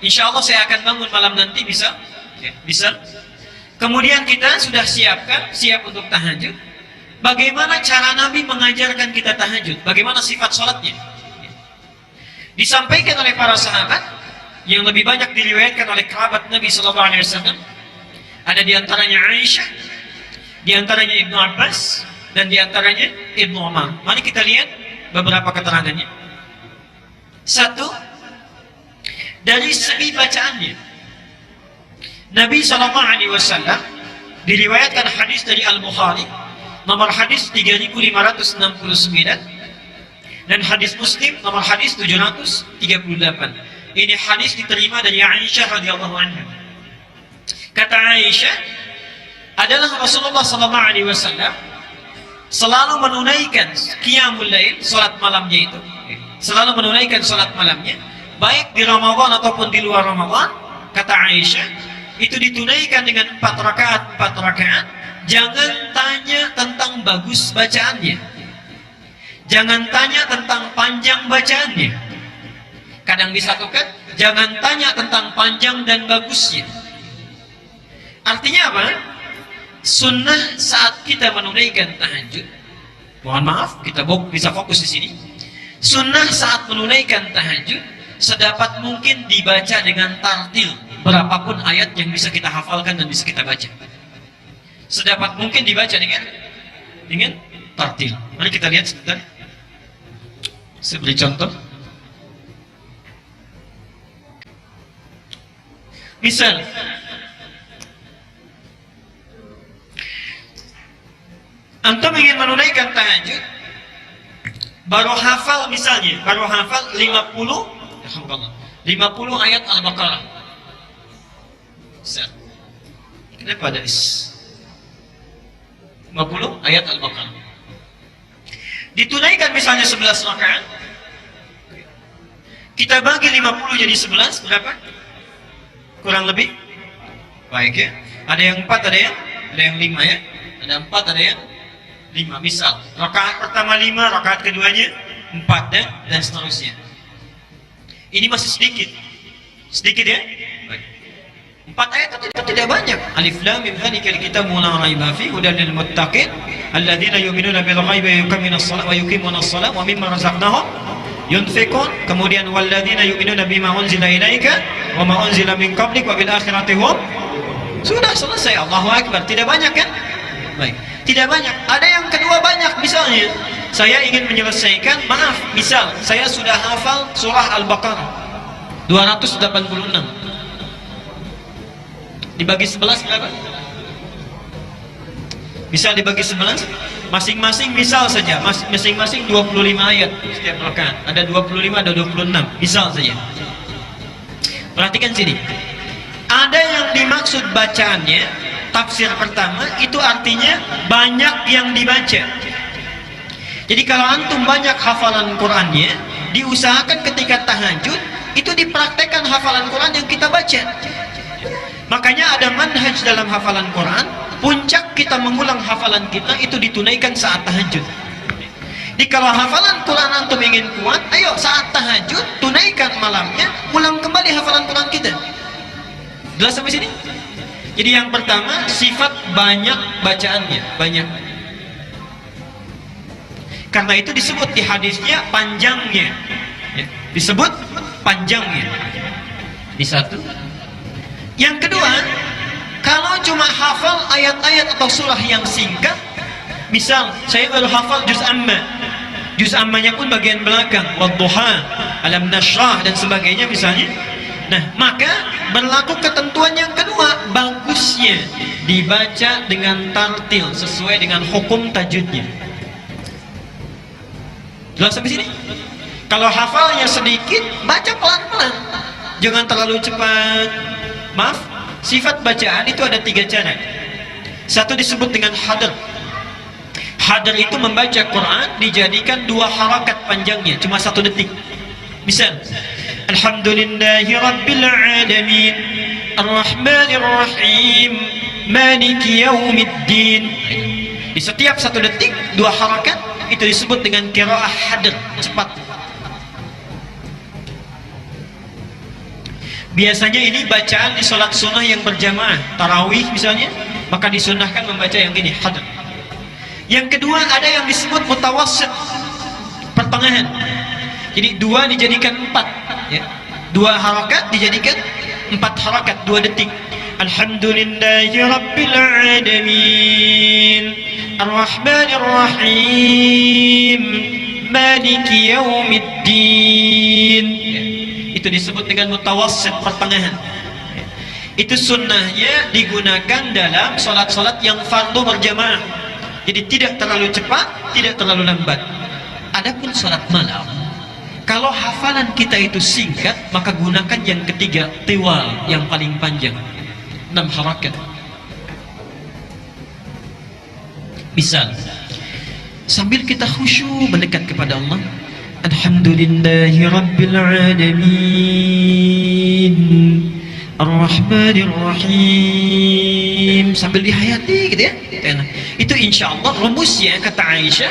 Insya Allah saya akan bangun malam nanti, bisa? Ya, bisa. Kemudian kita sudah siap untuk tahajud. Bagaimana cara Nabi mengajarkan kita tahajud? Bagaimana sifat sholatnya? Disampaikan oleh para sahabat yang lebih banyak diriwayatkan oleh kerabat Nabi SAW. Ada diantaranya Aisyah, diantaranya Ibnu Abbas, dan diantaranya Ibnu Umar. Mari kita lihat beberapa keterangannya. Satu, dari segi bacaannya. Nabi SAW diriwayatkan hadis dari Al-Bukhari, nomor hadis 3569, dan hadis Muslim nomor hadis 738. Ini hadis diterima dari Aisyah radhiyallahu anha. Kata Aisyah, adalah Rasulullah SAW selalu menunaikan qiyamul lail, salat malamnya itu. Selalu menunaikan salat malamnya, baik di Ramadan ataupun di luar Ramadan. Kata Aisyah, itu ditunaikan dengan 4 rakaat. Jangan tanya tentang bagus bacaannya, jangan tanya tentang panjang bacaannya. Kadang disatukan, jangan tanya tentang panjang dan bagusnya. Artinya apa? Sunnah saat kita menunaikan tahajud, mohon maaf, kita bisa fokus di sini. Sunnah saat menunaikan tahajud sedapat mungkin dibaca dengan tartil, berapapun ayat yang bisa kita hafalkan dan bisa kita baca. Sedapat mungkin dibaca dengan tartil. Mari kita lihat sebentar. Saya beri contoh. Misal, antum ingin menunaikan tahajud, baru hafal 50 ayat Al-Baqarah. Kenapa ada 50 ayat Al-Baqarah? Ditunaikan misalnya 11 rakaat. Kita bagi 50 jadi 11, berapa? Kurang lebih? Baik ya. Ada yang 4, ada yang 5 ya. Ada 4, ada yang 5. Misal, rakaat pertama 5, rakaat keduanya 4 ya, dan seterusnya. Ini masih sedikit. Sedikit ya? Baik. 4 ayat itu tidak banyak. Alif lam mim dzalikal kitabu la raiba fihi hudan lil muttaqin alladzina yu'minuna bil ghaibi wa yuqimuna as-salata wa mimma razaqnahum yunfiqun. Kemudian walladzina yu'minuna bima unzila ilaika wa ma unzila min qablik wa bil akhirati hum. Sudah selesai. Allahu akbar. Tidak banyak kan? Baik. Tidak banyak. Ada yang kedua banyak. Misalnya, saya ingin menyelesaikan, maaf, misal saya sudah hafal surah Al-Baqarah 286. Dibagi 11 berapa? Bisa dibagi 11, masing-masing misal saja, masing-masing 25 ayat setiap rakaat. Ada 25, ada 26, misal saja. Perhatikan sini. Ada yang dimaksud bacaannya, tafsir pertama, itu artinya banyak yang dibaca. Jadi kalau antum banyak hafalan Qur'annya, diusahakan ketika tahajud, itu dipraktekkan hafalan Qur'an yang kita baca. Makanya ada manhaj dalam hafalan Quran, puncak kita mengulang hafalan kita itu ditunaikan saat tahajud. Jadi kalau hafalan Quran antum ingin kuat, ayo saat tahajud tunaikan malamnya, ulang kembali hafalan Quran kita. Jelas sampai sini? Jadi yang pertama, sifat banyak bacaannya, banyak. Karena itu disebut di hadisnya panjangnya. Disebut panjangnya. Di satu. Yang kedua, kalau cuma hafal ayat-ayat atau surah yang singkat, misal saya baru hafal juz amma, juz ammanya pun bagian belakang, wadduha, alam nashrah dan sebagainya misalnya. Nah, maka berlaku ketentuan yang kedua, bagusnya dibaca dengan tartil sesuai dengan hukum tajwidnya. Jelas sampai sini? Kalau hafalnya sedikit, baca pelan-pelan, jangan terlalu cepat. Maaf, sifat bacaan itu ada 3 cara. Satu disebut dengan hadr. Hadr itu membaca Quran dijadikan 2 harakat panjangnya, cuma 1 detik. Misal, Alhamdulillahi Rabbil Alamin Ar-Rahmanir Rahim Maliki Yaumiddin. Di setiap 1 detik 2 harakat, itu disebut dengan qiraah hadr, cepat. Biasanya ini bacaan di sholat sunnah yang berjamaah, tarawih misalnya, maka disunnahkan membaca yang ini, hadr. Yang kedua ada yang disebut mutawassit, pertengahan. Jadi dua dijadikan empat, ya. Dua harakat dijadikan empat harakat, 2 detik. Alhamdulillahi Rabbil Alamin, Ar-Rahmanir Rahim, Maliki Yaumiddin. Itu disebut dengan mutawassit, pertengahan. Itu sunnahnya digunakan dalam sholat-sholat yang fardu berjamaah. Jadi tidak terlalu cepat, tidak terlalu lambat. Adapun sholat malam, kalau hafalan kita itu singkat, maka gunakan yang ketiga, tiwal, yang paling panjang, 6 harakat. Misal, sambil kita khusyuk mendekat kepada Allah, Alhamdulillahi Rabbil Alamin, Ar-Rahmanir Rahim, sambil dihayati gitu ya. Itu insya Allah rumusnya, kata Aisyah,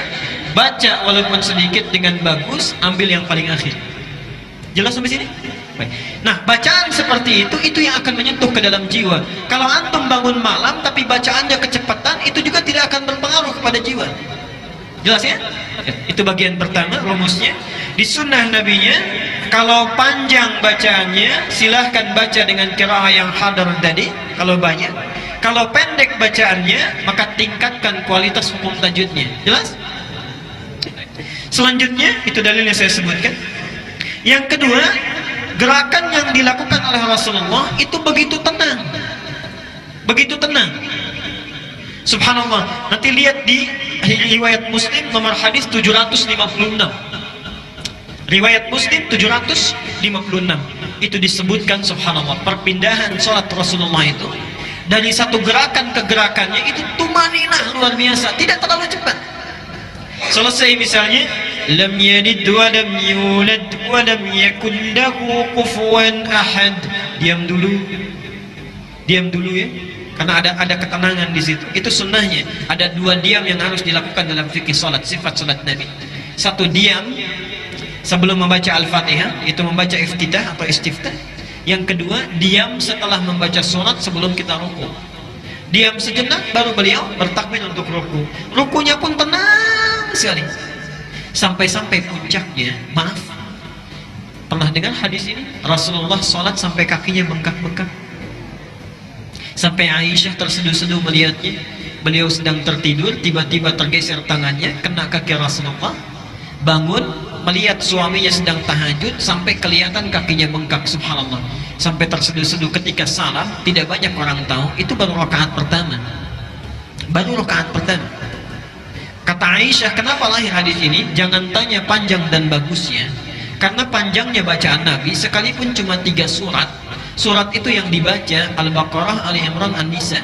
baca walaupun sedikit dengan bagus, ambil yang paling akhir. Jelas sampai sini? Baik. Nah, bacaan seperti itu yang akan menyentuh ke dalam jiwa. Kalau antum bangun malam tapi bacaannya kecepatan, itu juga tidak akan berpengaruh kepada jiwa. Jelas ya? Itu bagian pertama rumusnya. Di sunnah nabinya, kalau panjang bacaannya silahkan baca dengan qiraah yang hadar tadi, kalau banyak. Kalau pendek bacaannya, maka tingkatkan kualitas hukum tajwidnya. Jelas? Selanjutnya, itu dalil yang saya sebutkan. Yang kedua, gerakan yang dilakukan oleh Rasulullah itu begitu tenang. Begitu tenang. Subhanallah. Nanti lihat di riwayat Muslim nomor hadis 756. Riwayat Muslim 756. Itu disebutkan, subhanallah, perpindahan sholat Rasulullah itu dari satu gerakan ke gerakannya itu tumaninah luar biasa, tidak terlalu cepat. Selesai misalnya, lam yalid wa lam yulad wa lam yakul lahu kufuwan ahad. Diam dulu ya, karena ada ketenangan di situ. Itu sunnahnya. Ada 2 diam yang harus dilakukan dalam fikih salat, sifat salat Nabi. 1 diam sebelum membaca Al-Fatihah, itu membaca iftitah atau istiftah. Yang kedua, diam setelah membaca surat sebelum kita ruku. Diam sejenak baru beliau bertakbir untuk ruku. Rukunya pun tenang sekali. Sampai-sampai puncaknya, maaf, pernah dengar hadis ini? Rasulullah sholat sampai kakinya bengkak-bengkak. Sampai Aisyah terseduh-seduh melihatnya. Beliau sedang tertidur, tiba-tiba tergeser tangannya, kena kaki Rasulullah. Bangun, melihat suaminya sedang tahajud, sampai kelihatan kakinya bengkak, subhanallah. Sampai terseduh-seduh ketika salam, tidak banyak orang tahu, itu baru rakaat pertama. Baru rakaat pertama. Kata Aisyah, kenapa lahir hadis ini? Jangan tanya panjang dan bagusnya, karena panjangnya bacaan Nabi, sekalipun cuma 3 surat, surat itu yang dibaca Al-Baqarah, Ali Imran, An-Nisa.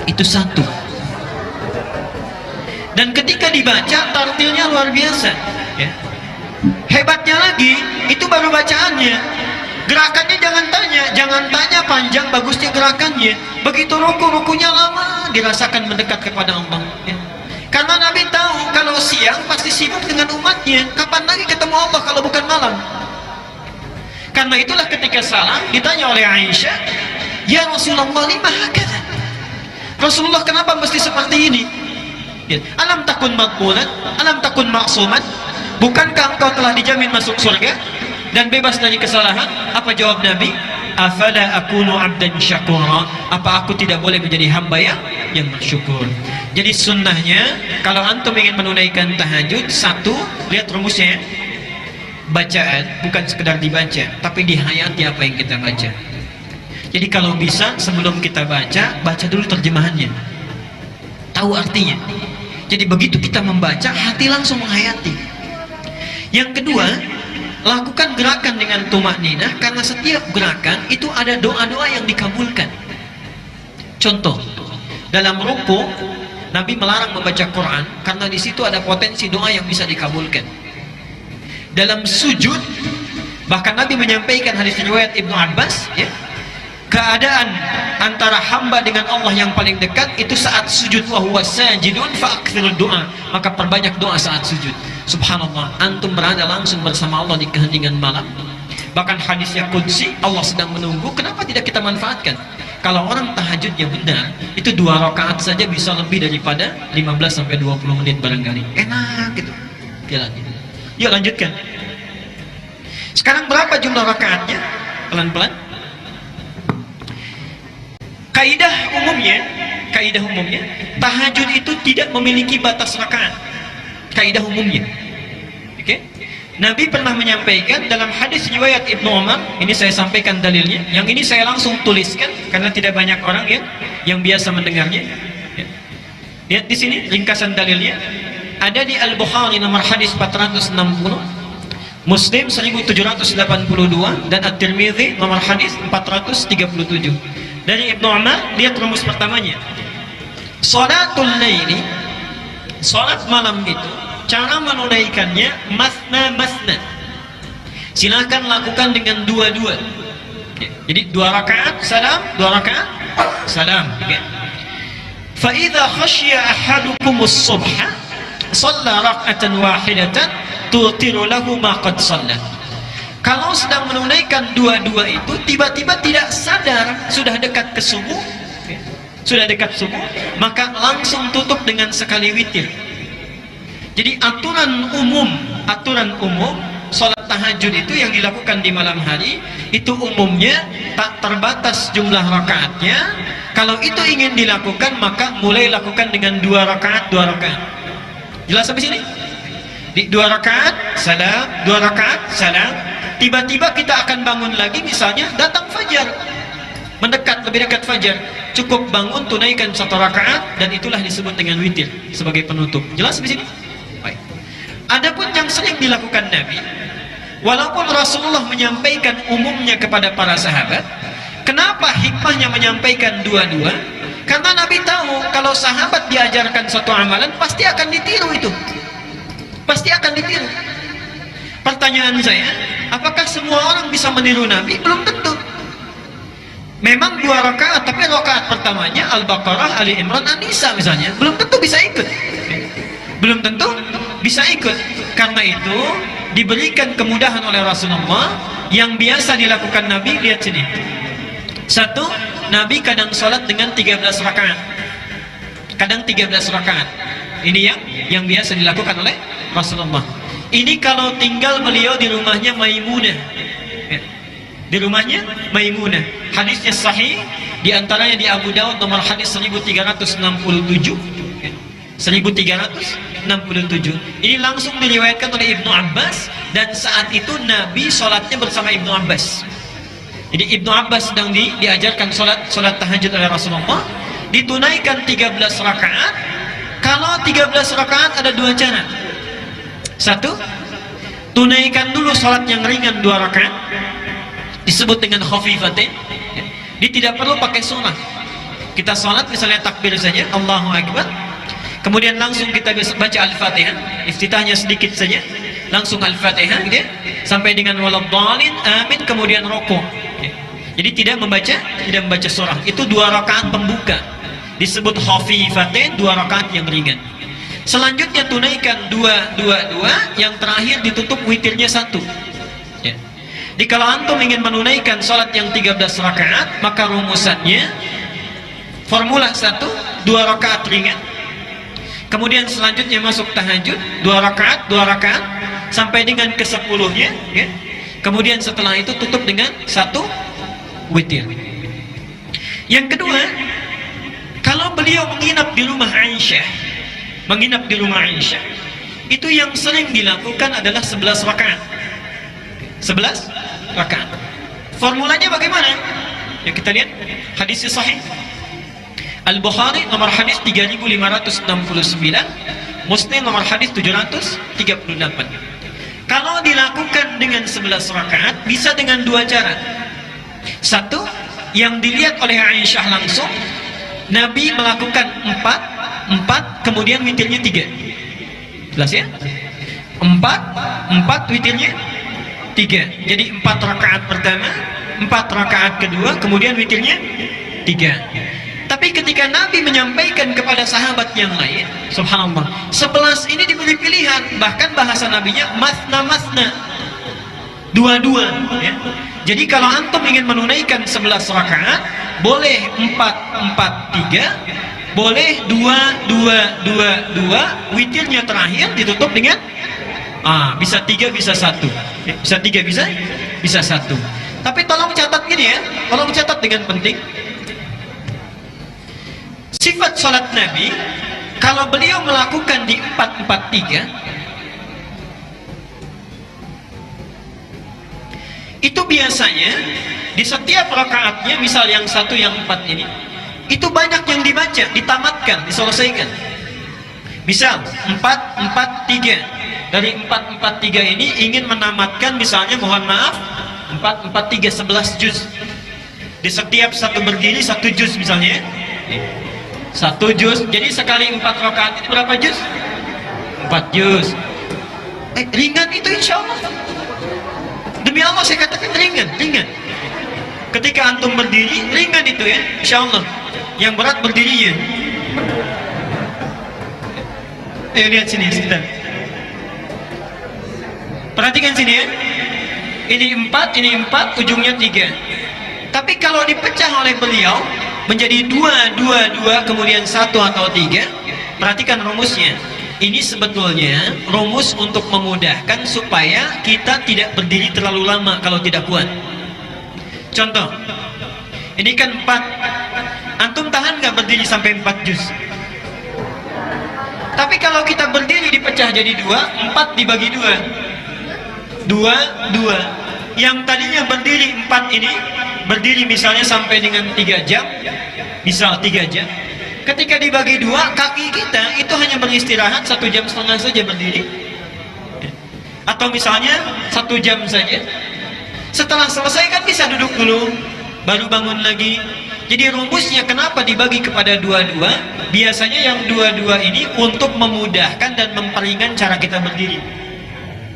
Itu 1. Dan ketika dibaca, tartilnya luar biasa, ya. Hebatnya lagi, itu baru bacaannya. Gerakannya jangan tanya panjang bagusnya gerakannya. Begitu rukunya lama, dirasakan mendekat kepada Allah, ya. Karena Nabi tahu kalau siang pasti sibuk dengan umatnya. Kapan lagi ketemu Allah kalau bukan malam? Karena itulah ketika salam ditanya oleh Aisyah, ya Rasulullah, lima hakadha? Rasulullah, kenapa mesti seperti ini? Alam takun maqbulan, alam takun ma'suman? Bukankah engkau telah dijamin masuk surga dan bebas dari kesalahan? Apa jawab Nabi? Afala akunu abdan syakura? Apa aku tidak boleh menjadi hamba yang bersyukur? Jadi sunnahnya, kalau antum ingin menunaikan tahajud, 1, lihat rumusnya, bacaan bukan sekedar dibaca, tapi dihayati apa yang kita baca. Jadi kalau bisa sebelum kita baca dulu terjemahannya, tahu artinya. Jadi begitu kita membaca, hati langsung menghayati. Yang kedua, lakukan gerakan dengan tumakninah, karena setiap gerakan itu ada doa-doa yang dikabulkan. Contoh, dalam ruku Nabi melarang membaca Quran karena di situ ada potensi doa yang bisa dikabulkan. Dalam sujud, bahkan Nabi menyampaikan hadis riwayat Ibnu Abbas, ya, keadaan antara hamba dengan Allah yang paling dekat itu saat sujud, wa huwa sajidun fa'akthirud doa, maka perbanyak doa saat sujud. Subhanallah, antum berada langsung bersama Allah di keheningan malam, Bahkan hadisnya qudsi, Allah sedang menunggu, kenapa tidak kita manfaatkan? Kalau orang tahajudnya benar, itu 2 rakaat saja bisa lebih daripada 15 sampai 20 menit barangkali. Enak gitu. Jalannya. Yuk lanjutkan. Sekarang berapa jumlah rakaatnya? Pelan-pelan. Kaidah umumnya, tahajud itu tidak memiliki batas rakaat. Kaidah umumnya. Oke? Nabi pernah menyampaikan dalam hadis riwayat Ibnu Umar, ini saya sampaikan dalilnya. Yang ini saya langsung tuliskan karena tidak banyak orang yang biasa mendengarnya. Ya. Lihat di sini ringkasan dalilnya. Ada di Al-Bukhari nomor hadis 460, Muslim 1782 dan At-Tirmidzi nomor hadis 437. Dari Ibnu Umar, lihat rumus pertamanya. Salatul laili, salat malam itu, cara menunaikannya masna. Silakan lakukan dengan 2-2. Jadi 2 rakaat salam, 2 rakaat salam. Fa idza khashiya ahadukumus subha shalla rak'atan wahidatan tutiru lahu ma qad shalla. Kalau sedang menunaikan 2-2 itu tiba-tiba tidak sadar sudah dekat ke subuh, maka langsung tutup dengan sekali witir. Jadi aturan umum salat tahajud itu yang dilakukan di malam hari itu umumnya tak terbatas jumlah rakaatnya. Kalau itu ingin dilakukan maka mulai lakukan dengan 2 rakaat. Jelas sampai sini? Di 2 rakaat salam, 2 rakaat salam. Tiba-tiba kita akan bangun lagi, misalnya datang fajar, lebih dekat fajar, cukup bangun tunaikan 1 rakaat dan itulah disebut dengan witir sebagai penutup. Jelas di sini? Baik. Adapun yang sering dilakukan Nabi, walaupun Rasulullah menyampaikan umumnya kepada para sahabat, kenapa hikmahnya menyampaikan 2-2? Karena Nabi tahu kalau sahabat diajarkan suatu amalan pasti akan ditiru itu. Pasti akan ditiru. Pertanyaan saya, apakah semua orang bisa meniru Nabi? Belum tentu. Memang 2 rakaat, tapi rakaat pertamanya Al-Baqarah, Ali Imran, An-Nisa misalnya, belum tentu bisa ikut. Karena itu diberikan kemudahan oleh Rasulullah. Yang biasa dilakukan Nabi, lihat sini. 1, Nabi kadang sholat dengan 13 rakaat. Ini yang biasa dilakukan oleh Rasulullah. Ini kalau tinggal beliau di rumahnya Maimunah. Di rumahnya Maimunah. Hadisnya sahih, di antaranya di Abu Daud nomor hadis 1367. 1367. Ini langsung diriwayatkan oleh Ibnu Abbas dan saat itu Nabi sholatnya bersama Ibnu Abbas. Jadi Ibnu Abbas sedang diajarkan sholat tahajud oleh Rasulullah, ditunaikan 13 rakaat. Kalau 13 rakaat ada 2 cara. 1, tunaikan dulu sholat yang ringan 2 rakaat, disebut dengan khafifatain. Dia tidak perlu pakai sunnah. Kita sholat misalnya takbir saja, Allahu Akbar, kemudian langsung kita baca Al-Fatihah, iftitahnya sedikit saja, langsung Al-Fatihah gitu ya, sampai dengan waladhdallin amin, kemudian rukuk. Jadi tidak membaca surah. Itu 2 rakaat pembuka, disebut khafifatain, 2 rakaat yang ringan. Selanjutnya tunaikan 2-2, yang terakhir ditutup witirnya 1. Ya. Jadi kalau antum ingin menunaikan sholat yang 13 rakaat, maka rumusannya formula 1, 2 rakaat ringan. Kemudian selanjutnya masuk tahajud 2 rakaat sampai dengan ke-10-nya, ya. Kemudian setelah itu tutup dengan 1 witir. Yang kedua, kalau beliau menginap di rumah Aisyah, itu yang sering dilakukan adalah 11 rakaat. 11 rakaat. Formulanya bagaimana? Ya kita lihat hadisnya sahih. Al-Bukhari nomor hadis 3569, Muslim nomor hadis 738. Kalau dilakukan dengan 11 rakaat bisa dengan 2 cara. 1, yang dilihat oleh Aisyah langsung, Nabi melakukan 4, kemudian witirnya 3. Jelas ya? 4 witirnya 3. Jadi 4 rakaat pertama, 4 rakaat kedua, kemudian witirnya 3. Tapi ketika Nabi menyampaikan kepada sahabat yang lain, subhanallah, 11 ini diberi pilihan. Bahkan bahasa Nabinya masna. Dua-dua, ya. Jadi kalau antum ingin menunaikan 11 rakaat, boleh 4-4-3, boleh 2-2-2-2, witirnya terakhir ditutup dengan bisa 3 bisa 1. Bisa 3 bisa 1. Tapi tolong catat gini ya, tolong catat dengan penting. Sifat salat Nabi, kalau beliau melakukan di 4-4-3, itu biasanya di setiap rakaatnya, misal yang 1 yang 4 ini, itu banyak yang dibaca, ditamatkan, diselesaikan. Misal 4-4-3, dari 4-4-3 ini ingin menamatkan misalnya, mohon maaf, 4-4-3 11 juz. Di setiap satu berdiri 1 juz misalnya, 1 juz. Jadi sekali 4 rakaat itu berapa juz? 4 juz. Ringan itu insya Allah. Demi Allah saya katakan ringan. Ketika antum berdiri, ringan itu ya, insya Allah. Yang berat berdirinya. Ayo lihat sini sebentar. Perhatikan sini ya. Ini 4, ujungnya 3. Tapi kalau dipecah oleh beliau menjadi 2, kemudian 1 atau 3, perhatikan rumusnya. Ini sebetulnya rumus untuk memudahkan supaya kita tidak berdiri terlalu lama kalau tidak kuat. Contoh, ini kan 4. Antum tahan nggak berdiri sampai 4 juz? Tapi kalau kita berdiri dipecah jadi 2, 4 dibagi 2. 2. Yang tadinya berdiri 4 ini, berdiri misalnya sampai dengan 3 jam, misal 3 jam. Ketika dibagi 2, kaki kita itu hanya beristirahat 1,5 jam saja berdiri, atau misalnya 1 jam saja. Setelah selesai kan bisa duduk dulu, baru bangun lagi. Jadi rumusnya kenapa dibagi kepada 2-2? Biasanya yang 2-2 ini untuk memudahkan dan memperingan cara kita berdiri.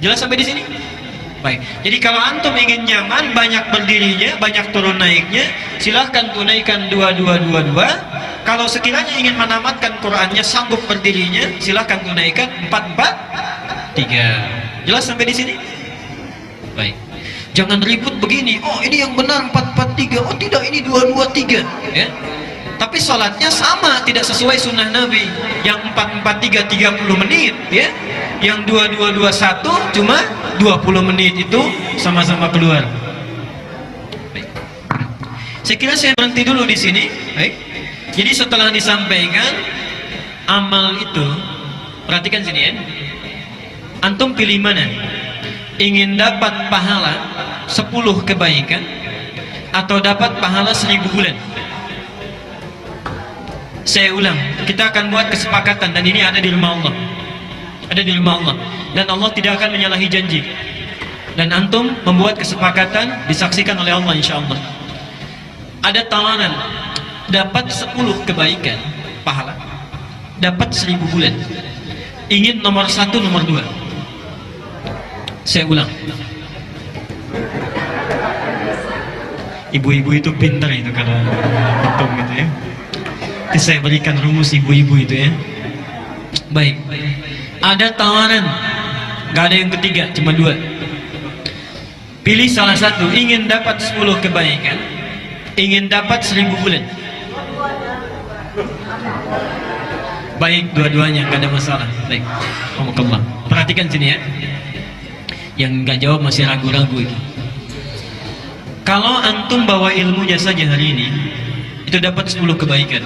Jelas sampai di sini? Baik. Jadi kalau antum ingin nyaman, banyak berdirinya, banyak turun naiknya, silahkan tunaikan 2-2-2-2. Kalau sekiranya ingin menamatkan Qur'annya, sanggup berdirinya, silahkan tunaikan 4-4-3. Jelas sampai di sini? Baik. Jangan ribut begini. Oh, ini yang benar 4-4-3. Oh, tidak, ini 2-2-3. Ya. Tapi sholatnya sama, tidak sesuai sunnah Nabi. Yang 4-4-3 30 menit, ya. Yang 2-2-2-1 cuma 20 menit, itu sama-sama keluar. Baik. Saya kira saya berhenti dulu di sini. Baik. Jadi setelah disampaikan amal itu, perhatikan sini ya. Antum pilih mana? Ingin dapat pahala 10 kebaikan atau dapat pahala 1000 bulan? Saya ulang, kita akan buat kesepakatan, dan ini ada di rumah Allah. Ada di rumah Allah, dan Allah tidak akan menyalahi janji. Dan antum membuat kesepakatan, disaksikan oleh Allah insya Allah. Ada tawaran, dapat 10 kebaikan pahala, dapat 1000 bulan. Ingin nomor 1, nomor 2? Saya ulang. Ibu-ibu itu pintar itu kalau hitung gitu ya. Nanti saya berikan rumus ibu-ibu itu ya. Baik. Ada tawaran, gak ada yang ketiga, cuma 2. Pilih salah satu. Ingin dapat 10 kebaikan, ingin dapat 1000 bulan. Baik, dua-duanya, gak ada masalah. Baik, alhamdulillah. Perhatikan sini ya. Yang gak jawab masih ragu-ragu itu. Kalau antum bawa ilmunya saja hari ini, itu dapat 10 kebaikan.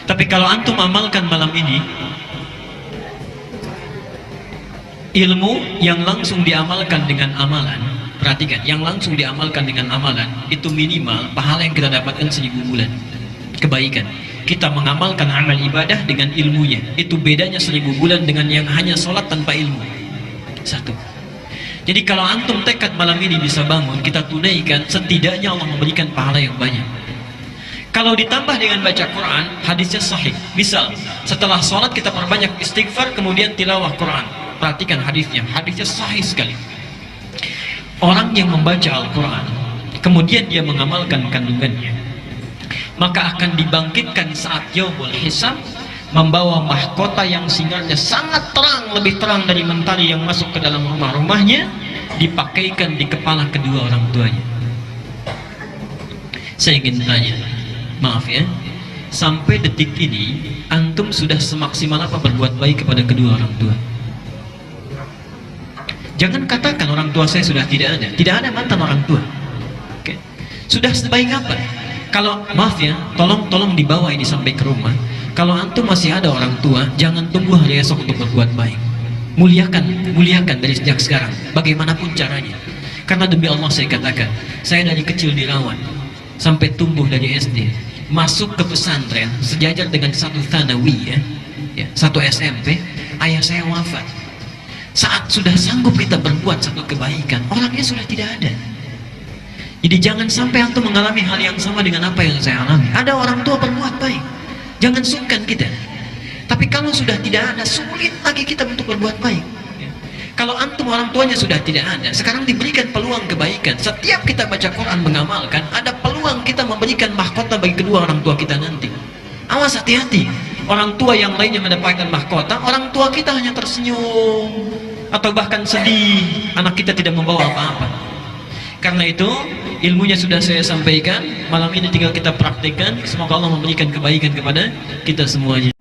Tapi kalau antum amalkan malam ini, ilmu yang langsung diamalkan dengan amalan, perhatikan, yang langsung diamalkan dengan amalan, itu minimal pahala yang kita dapatkan 1000 bulan kebaikan. Kita mengamalkan amal ibadah dengan ilmunya, itu bedanya 1000 bulan dengan yang hanya sholat tanpa ilmu. Satu. Jadi kalau antum tekad malam ini bisa bangun, kita tunaikan, setidaknya Allah memberikan pahala yang banyak. Kalau ditambah dengan baca Quran, hadisnya sahih. Misal, setelah sholat kita perbanyak istighfar, kemudian tilawah Quran. Perhatikan hadisnya sahih sekali. Orang yang membaca Al-Quran, kemudian dia mengamalkan kandungannya, maka akan dibangkitkan saat yaumul hisab, membawa mahkota yang sinarnya sangat terang, lebih terang dari mentari yang masuk ke dalam rumah-rumahnya, dipakaikan di kepala kedua orang tuanya. Saya ingin tanya, maaf ya, sampai detik ini antum sudah semaksimal apa berbuat baik kepada kedua orang tua? Jangan katakan orang tua saya sudah tidak ada mantan orang tua. Oke. Sudah sebaik apa? Kalau maaf ya, tolong dibawa ini sampai ke rumah. Kalau antum masih ada orang tua, jangan tunggu hari esok untuk berbuat baik. Muliakan dari sejak sekarang, bagaimanapun caranya. Karena demi Allah saya katakan, saya dari kecil dirawat sampai tumbuh dari SD, masuk ke pesantren sejajar dengan satu thanawi ya, satu SMP. Ayah saya wafat. Saat sudah sanggup kita berbuat satu kebaikan, orangnya sudah tidak ada. Jadi jangan sampai antum mengalami hal yang sama dengan apa yang saya alami. Ada orang tua berbuat baik, jangan sungkan kita. Tapi kalau sudah tidak ada, sulit lagi kita untuk berbuat baik. Kalau antum orang tuanya sudah tidak ada, sekarang diberikan peluang kebaikan. Setiap kita baca Quran mengamalkan, ada peluang kita memberikan mahkota bagi kedua orang tua kita nanti. Awas, hati-hati. Orang tua yang lainnya mendapatkan mahkota, orang tua kita hanya tersenyum atau bahkan sedih, anak kita tidak membawa apa-apa. Karena itu ilmunya sudah saya sampaikan, malam ini tinggal kita praktekkan. Semoga Allah memberikan kebaikan kepada kita semuanya.